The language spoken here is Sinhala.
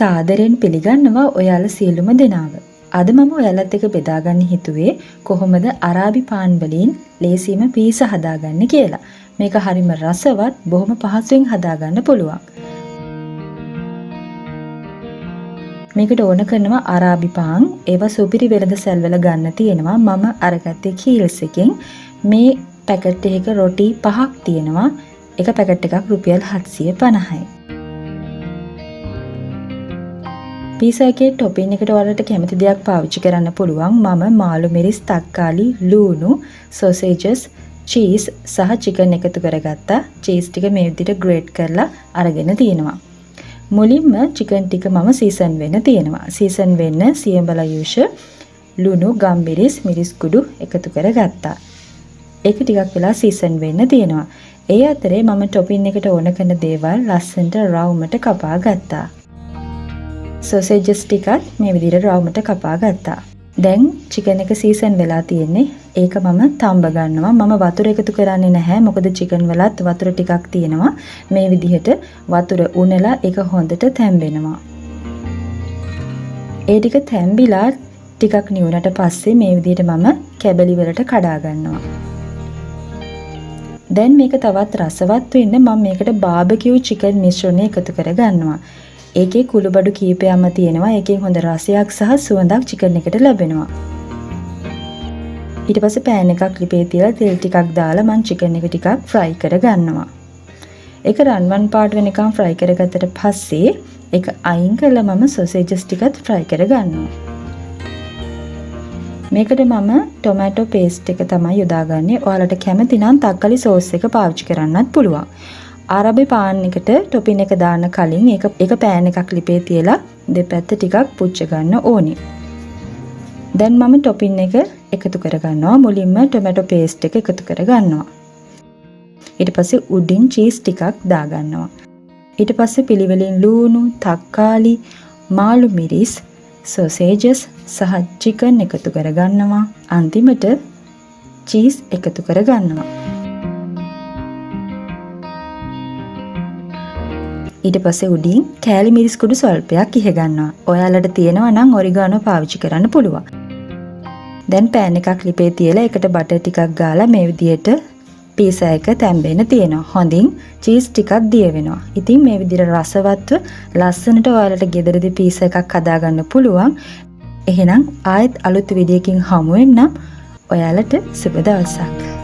සාදරයෙන් පිළිගන්නවා ඔයාලා සියලුම දෙනාව. අද මම ඔයාලත් එක්ක බෙදාගන්න හිතුවේ කොහොමද අරාබි පාන් වලින් ලේසියෙම පීසා හදාගන්නේ කියලා. මේක හරිම රසවත්, බොහොම පහසුවෙන් හදාගන්න පුළුවන්. මේකට ඕන කරනවා අරාබි පාන්. ඒවා සුපිරි වෙළඳ සැල්වල ගන්න තියෙනවා. මම අරගත්තේ කීල්ස් එකෙන්. මේ පැකට් එකක රොටි 5ක් තියෙනවා. එක පැකට් එකක් රුපියල් 750යි. පීසා එකේ ටොපින් එකට ඔයාලට කැමති දෙයක් පාවිච්චි කරන්න පුළුවන්. මම මාළු මිරිස්, තක්කාලි, ලූණු, සොසේජස්, චීස් සහ චිකන් එකතු කරගත්තා. චීස් ටික මේ විදිහට ග්‍රේට් කරලා අරගෙන තියෙනවා. මුලින්ම චිකන් ටික මම සීසන් වෙන්න තියෙනවා. සීසන් වෙන්න සියඹලා යූෂ, ලුණු, ගම්මිරිස්, මිරිස් කුඩු එකතු කරගත්තා. ඒක ටිකක් වෙලා සීසන් වෙන්න තියෙනවා. ඒ අතරේ මම ටොපින් එකට ඕන කරන දේවල් ලස්සනට රවුමට කපා ගත්තා. සොසේජස් ටිකත් මේ විදිහට රවුමට කපා ගත්තා. දැන් චිකන් එක සීසන් වෙලා තියෙන්නේ. ඒක මම තම්බ ගන්නවා. මම වතුර එකතු කරන්නේ නැහැ. මොකද චිකන් වලත් වතුර ටිකක් තියෙනවා. මේ විදිහට වතුර උනලා ඒක හොඳට තැම්බෙනවා. ඒ ටික තැම්බිලා ටිකක් නිවුනට පස්සේ මේ විදිහට මම කැබලි වලට කඩා ගන්නවා. දැන් මේක තවත් රසවත් වෙන්න මම මේකට බාබකියු චිකන් මිශ්‍රණය එකතු කර ගන්නවා. ඒකේ කුළුබඩු කීපයක්ම තියෙනවා. ඒකෙන් හොඳ රසයක් සහ සුවඳක් චිකන් එකට ලැබෙනවා. ඊට පස්සේ පෑන් එකක් ලිපේ තියලා තෙල් ටිකක් දාලා මම චිකන් එක ටිකක් ෆ්‍රයි කර ගන්නවා. ඒක රන්වන් පාට වෙනකම් ෆ්‍රයි කරගත්තට පස්සේ ඒක අයින් කරලා මම සොසේජස් ටිකත් ෆ්‍රයි කර ගන්නවා. මේකට මම ටොමැටෝ පේස්ට් එක තමයි යොදාගන්නේ. ඔයාලට කැමති නම් තක්කාලි සෝස් එක පාවිච්චි කරන්නත් පුළුවන්. අරාබි පාන් එකට ටොපින් එක දාන්න කලින් ඒක පෑන් එකක් ලිපේ තියලා දෙපැත්ත ටිකක් පුච්ච ගන්න ඕනේ. දැන් මම ටොපින් එක එකතු කර ගන්නවා. මුලින්ම ටොමැටෝ පේස්ට් එක එකතු කර ගන්නවා. ඊට පස්සේ උඩින් චීස් ටිකක් දා ගන්නවා. ඊට පස්සේ පිළිවෙලින් ලූණු, තක්කාලි, මාළු මිරිස්, සොසේජස් සහ චිකන් එකතු කර ගන්නවා. අන්තිමට චීස් එකතු කර ගන්නවා. ඊට පස්සේ උඩින් කෑලි මිරිස් කුඩු සල්පයක් ඉහ ගන්නවා. ඔයාලට තියෙනවා නම් ඔරිගානෝ පාවිච්චි කරන්න පුළුවන්. දැන් පෑන් එකක් ලිපේ තියලා ඒකට බටර් ටිකක් ගාලා මේ විදිහට පීසා එක තැම්බෙන්න තියෙනවා. හොඳින් චීස් ටිකක් දිය වෙනවා. ඉතින් මේ විදිහට රසවත්ව ලස්සනට ඔයාලට ගෙදරදී පීසා එකක් හදාගන්න පුළුවන්. එහෙනම් ආයෙත් අලුත් වීඩියෝකින් හමු වෙන්නම්. ඔයාලට සුබ දවසක්.